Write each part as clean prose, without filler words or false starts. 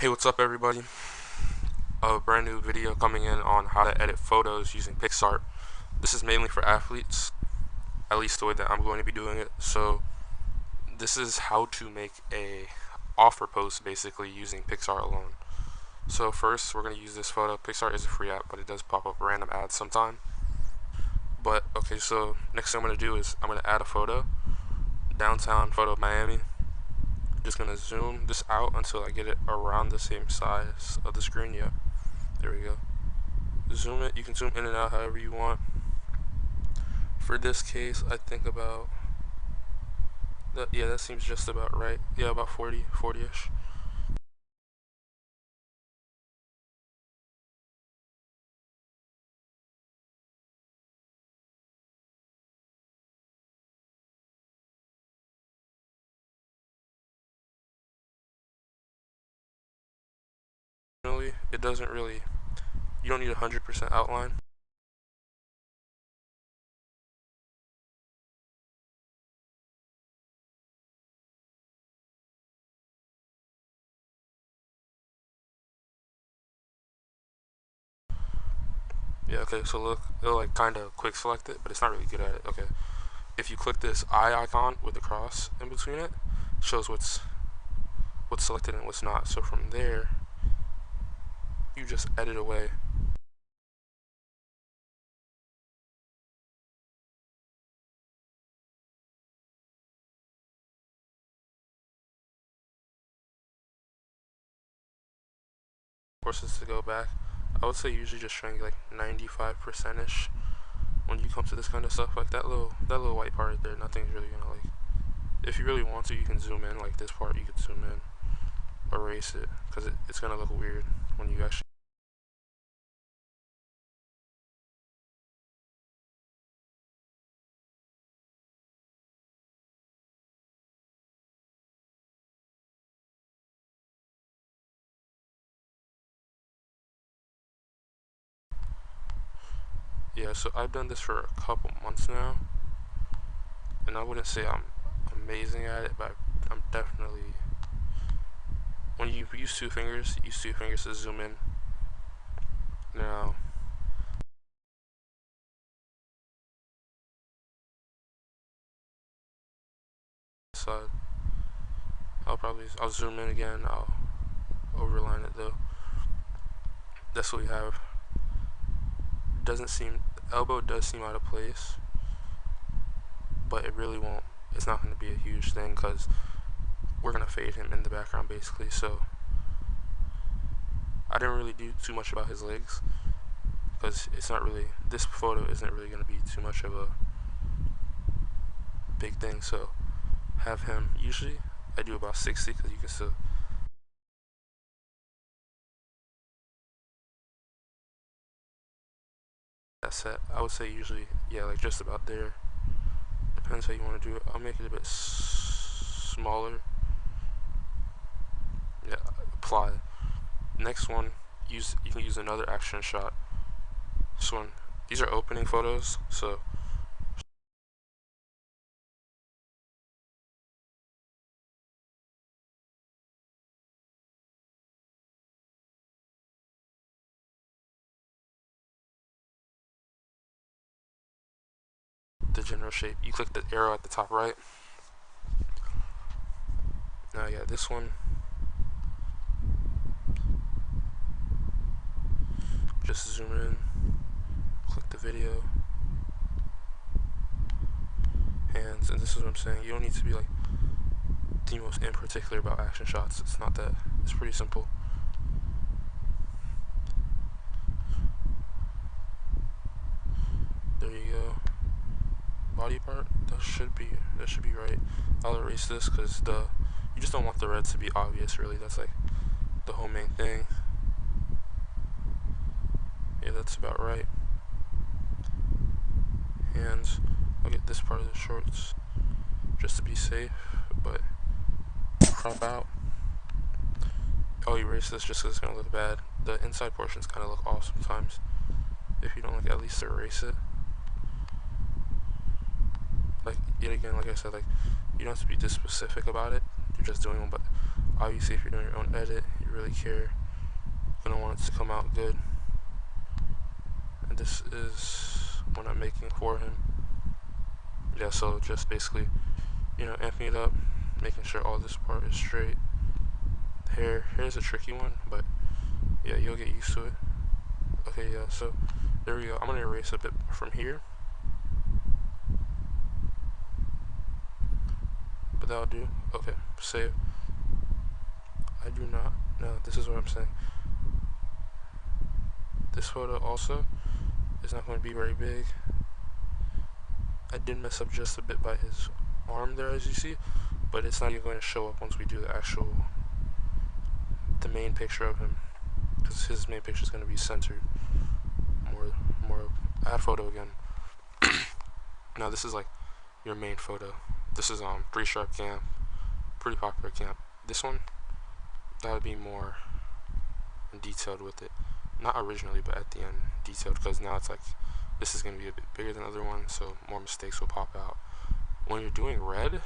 Hey, what's up everybody? A brand new video coming in on how to edit photos using PixArt. This is mainly for athletes, at least the way that I'm going to be doing it. So this is how to make a offer post basically using PixArt alone. So first we're going to use this photo. PixArt is a free app, but it does pop up random ads sometime. But okay, so next thing I'm going to do is I'm going to add a photo, downtown photo of Miami. Just going to zoom this out until I get it around the same size of the screen. Yeah, there we go. Zoom it. You can zoom in and out however you want. For this case, I think about that. Yeah, that seems just about right. Yeah, about 40-ish. Really, it doesn't really. You don't need 100% outline. Yeah. Okay. So look, it'll like kind of quick select it, but it's not really good at it. Okay. If you click this eye icon with the cross in between it, shows what's selected and what's not. So from there, you just edit away. Forces to go back. I would say usually just trying like 95%ish when you come to this kind of stuff. Like that little white part right there, nothing's really gonna like. If you really want to, you can zoom in. Like this part, you can zoom in, erase it, because it's gonna look weird when you actually. Yeah, so I've done this for a couple months now, and I wouldn't say I'm amazing at it, but I'm definitely. When you use two fingers to zoom in. Now, side, I'll zoom in again. I'll overline it though. That's what we have. Doesn't seem elbow does seem out of place, but it really won't. It's not going to be a huge thing because we're going to fade him in the background basically. So I didn't really do too much about his legs because it's not really, this photo isn't really going to be too much of a big thing. So have him, usually I do about 60 because you can still. That set, I would say usually, yeah, like just about there. Depends how you want to do it. I'll make it a bit smaller. Yeah, apply. Next one, you can use another action shot. This one, these are opening photos, so the general shape. You click the arrow at the top right. Now, yeah, this one, just zoom in, click the video, hands, and this is what I'm saying. You don't need to be like the most in particular about action shots. It's not that. It's pretty simple. There you go. Body part, that should be right. I'll erase this because you just don't want the red to be obvious. Really, that's like the whole main thing. Yeah, that's about right. Hands, I'll get this part of the shorts just to be safe, but crop out. I'll erase this just because it's gonna look bad. The inside portions kind of look off sometimes. If you don't like, at least erase it. Like, yet again, like I said, like, you don't have to be this specific about it. You're just doing one, but obviously if you're doing your own edit, you really care. You're gonna want it to come out good. And this is what I'm making for him. Yeah, so just basically, amping it up, making sure all this part is straight. Hair's a tricky one, but yeah, you'll get used to it. Okay, yeah, so there we go. I'm gonna erase a bit from here, but that'll do. Okay, save. I do not. No, this is what I'm saying. This photo also is not going to be very big. I did mess up just a bit by his arm there, as you see, but it's not even going to show up once we do the main picture of him, because his main picture is going to be centered. More add photo again. Now this is like your main photo. This is 3 Sharp Camp, pretty popular camp. This one, that would be more detailed with it. Not originally, but at the end, detailed, because now it's like, this is going to be a bit bigger than the other one, so more mistakes will pop out. When you're doing red,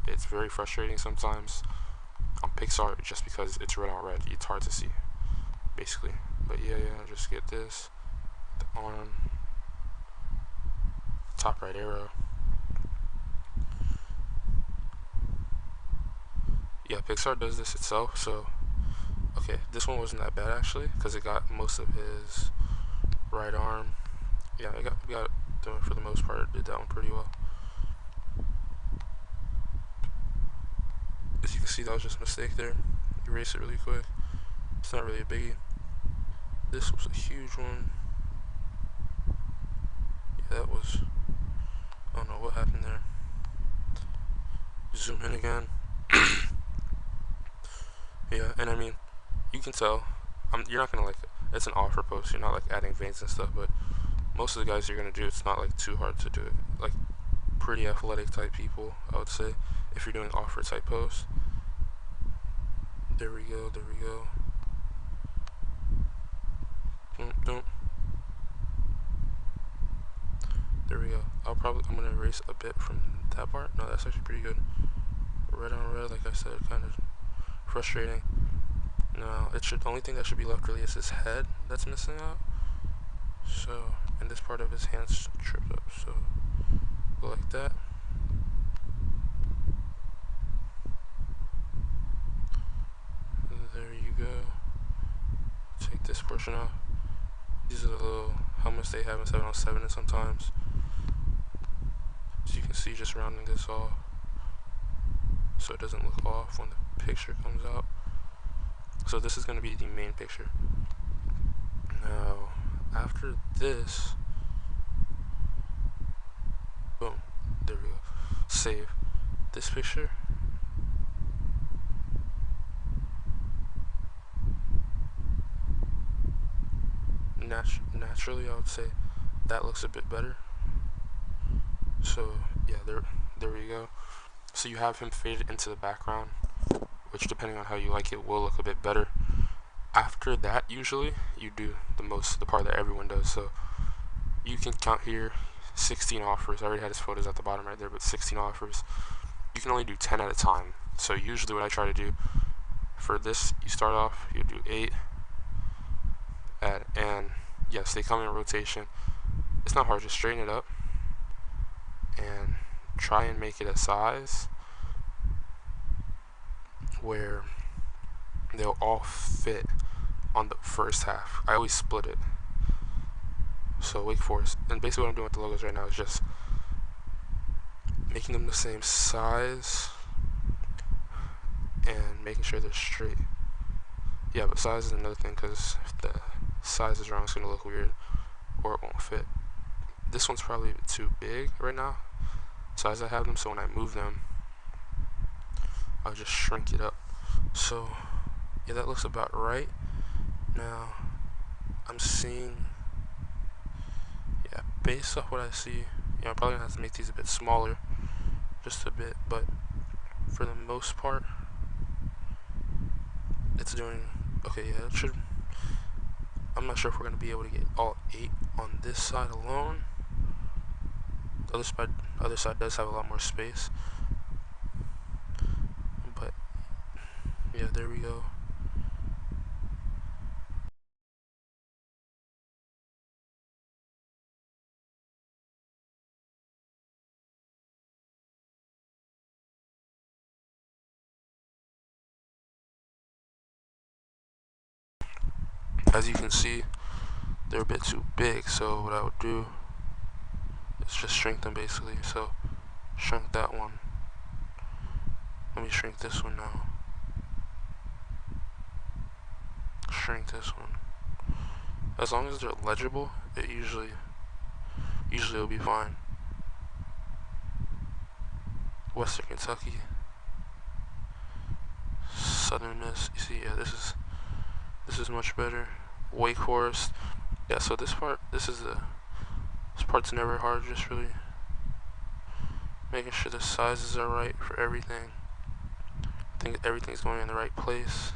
it's very frustrating sometimes on Pixar, just because it's red on red. It's hard to see, basically. But yeah, just get this, the arm, top right arrow. Yeah, Pixar does this itself, so okay, this one wasn't that bad actually, because it got most of his right arm. Yeah, we got it for the most part. It did that one pretty well. As you can see, that was just a mistake there. Erase it really quick. It's not really a biggie. This was a huge one. Yeah, that was, I don't know what happened there. Zoom in again. Yeah, and I mean, you can tell, you're not gonna it's an offer post, you're not like adding veins and stuff, but most of the guys you're gonna do, it's not like too hard to do it. Like pretty athletic type people, I would say, if you're doing offer type posts. There we go. Don't. There we go. I'm gonna erase a bit from that part. No, that's actually pretty good. Red on red, like I said, kind of frustrating. No, the only thing that should be left really is his head that's missing out. So, and this part of his hand's tripped up, so go like that. There you go. Take this portion off. These are the little helmets they have in 707 and sometimes. So you can see, just rounding this off so it doesn't look off when the picture comes out. So this is going to be the main picture. Now, after this, boom, there we go. Save this picture. Naturally, I would say that looks a bit better. So yeah, there we go. So you have him faded into the background, which, depending on how you like it, will look a bit better. After that, usually you do the part that everyone does. So you can count here 16 offers. I already had his photos at the bottom right there, but 16 offers. You can only do 10 at a time. So usually what I try to do for this, you start off, you do 8, and yes, they come in rotation. It's not hard, just straighten it up and try and make it a size where they'll all fit on the first half. I always split it. So Wake Forest, and basically what I'm doing with the logos right now is just making them the same size and making sure they're straight. Yeah, but size is another thing, because if the size is wrong, it's going to look weird or it won't fit. This one's probably too big right now, size I have them, so when I move them, I'll just shrink it up. So yeah, that looks about right. Now I'm seeing, yeah, based off what I see, I'm probably gonna have to make these a bit smaller, just a bit, but for the most part it's doing okay. Yeah, it should. I'm not sure if we're gonna be able to get all 8 on this side alone. The other side does have a lot more space, but yeah, there we go. as you can see, they're a bit too big, so what I would do is just shrink them basically. So shrink that one. Let me shrink this one now. Shrink this one. As long as they're legible, it usually will be fine. Western Kentucky, Southern Miss. You see, yeah, this is much better. Wake Forest. Yeah, so this part's never hard, just really making sure the sizes are right for everything. I think everything's going in the right place.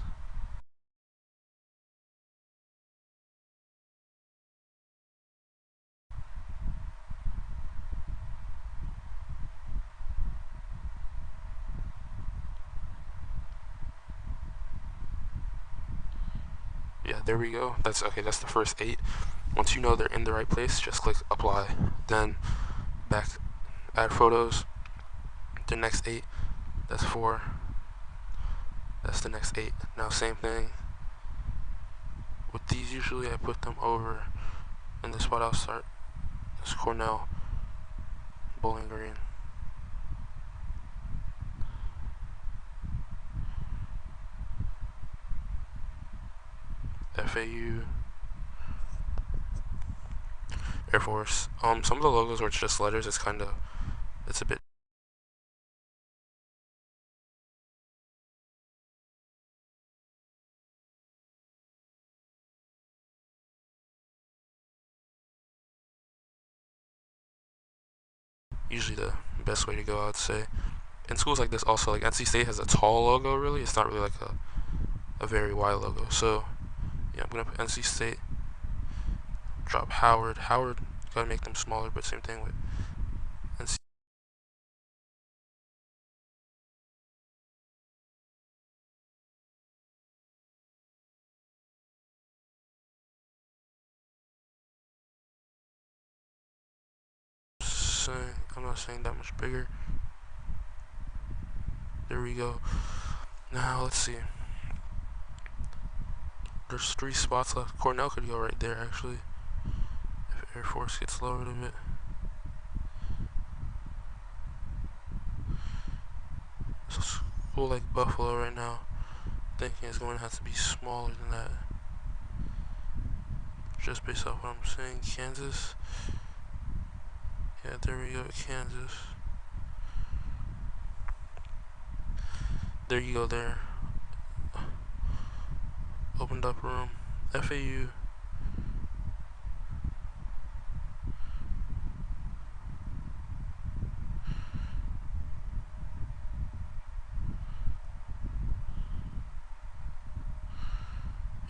Yeah, there we go. That's okay, that's the first 8. Once you know they're in the right place, just click apply. Then back, add photos. The next 8, that's 4. That's the next 8. Now same thing. With these, usually I put them over in the spot I'll start. It's Cornell, Bowling Green. FAU, Air Force. Some of the logos where it's just letters, it's a bit. Usually the best way to go, I would say. In schools like this, also, like NC State has a tall logo, really. It's not really like a very wide logo. So, yeah, I'm gonna put NC State. Drop Howard. Howard, gotta make them smaller, but same thing with NC. I'm not saying that much bigger. There we go. Now, let's see. There's 3 spots left. Cornell could go right there, actually. If Air Force gets lowered a bit. So school like Buffalo right now, thinking it's going to have to be smaller than that. Just based off what I'm saying. Kansas. Yeah, there we go, Kansas. There you go there. Opened up room. FAU.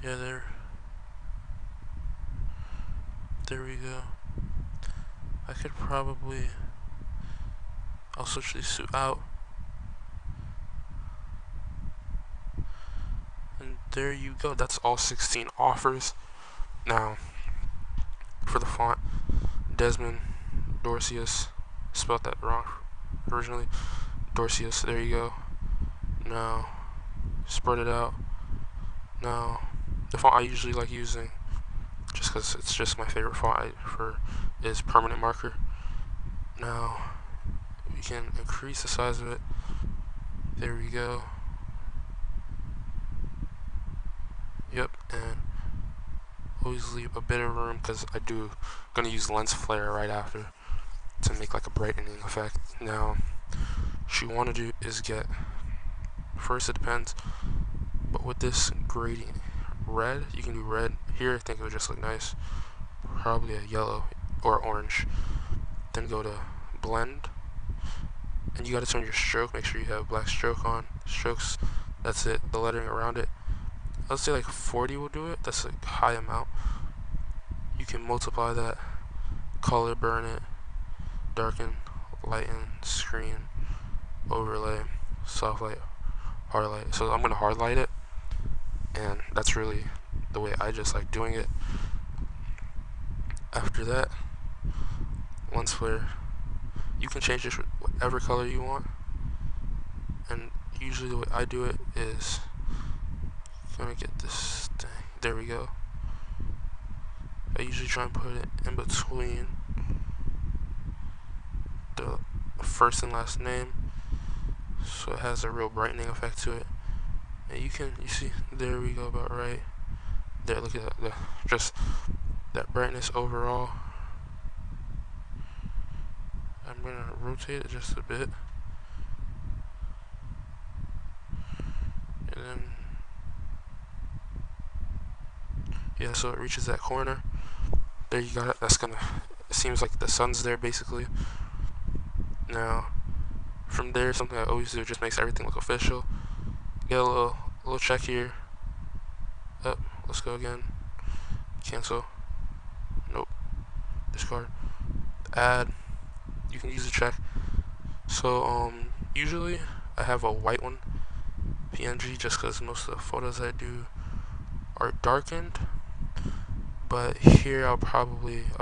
Yeah, there we go. I could probably, I'll switch these 2 out. And there you go, that's all 16 offers. Now, for the font, Desmond Dorcius, spelled that wrong originally. Dorcius, there you go. Now, spread it out. Now, the font I usually like using, just because it's just my favorite font is permanent marker. Now, we can increase the size of it. There we go. Yep, and always leave a bit of room because gonna use lens flare right after to make like a brightening effect. Now, what you want to do is first it depends, but with this gradient red, you can do red. Here I think it would just look nice. Probably a yellow or orange. Then go to blend, and you got to turn your stroke. Make sure you have black stroke on. Strokes, that's it. The lettering around it, let's say like 40 will do it. That's a high amount. You can multiply that, color burn it, darken, lighten, screen, overlay, soft light, hard light. So I'm gonna hard light it, and that's really the way I just like doing it. After that, lens flare. You can change this with whatever color you want, and usually the way I do it is gonna get this thing. There we go. I usually try and put it in between the first and last name, so it has a real brightening effect to it. And you see, there we go, about right there. Look at that, just that brightness overall. I'm gonna rotate it just a bit, and then yeah, so it reaches that corner. There you got it. That's gonna, it seems like the sun's there basically. Now from there, something I always do just makes everything look official. Get a little check here. Up, let's go again. Cancel. Nope. Discard. Add. You can use a check. So usually I have a white one, PNG, just because most of the photos I do are darkened. But here I'll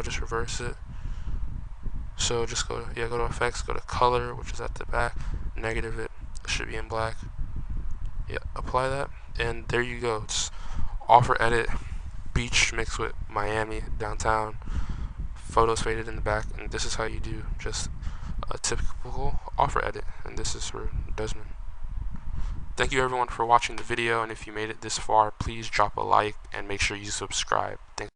just reverse it. So just go to effects, go to color, which is at the back, negative it should be in black. Yeah, apply that, and there you go. It's offer edit, beach mixed with Miami downtown, photos faded in the back, and this is how you do just a typical offer edit. And this is for Desmond. Thank you everyone for watching the video, and if you made it this far, please drop a like and make sure you subscribe. Thanks.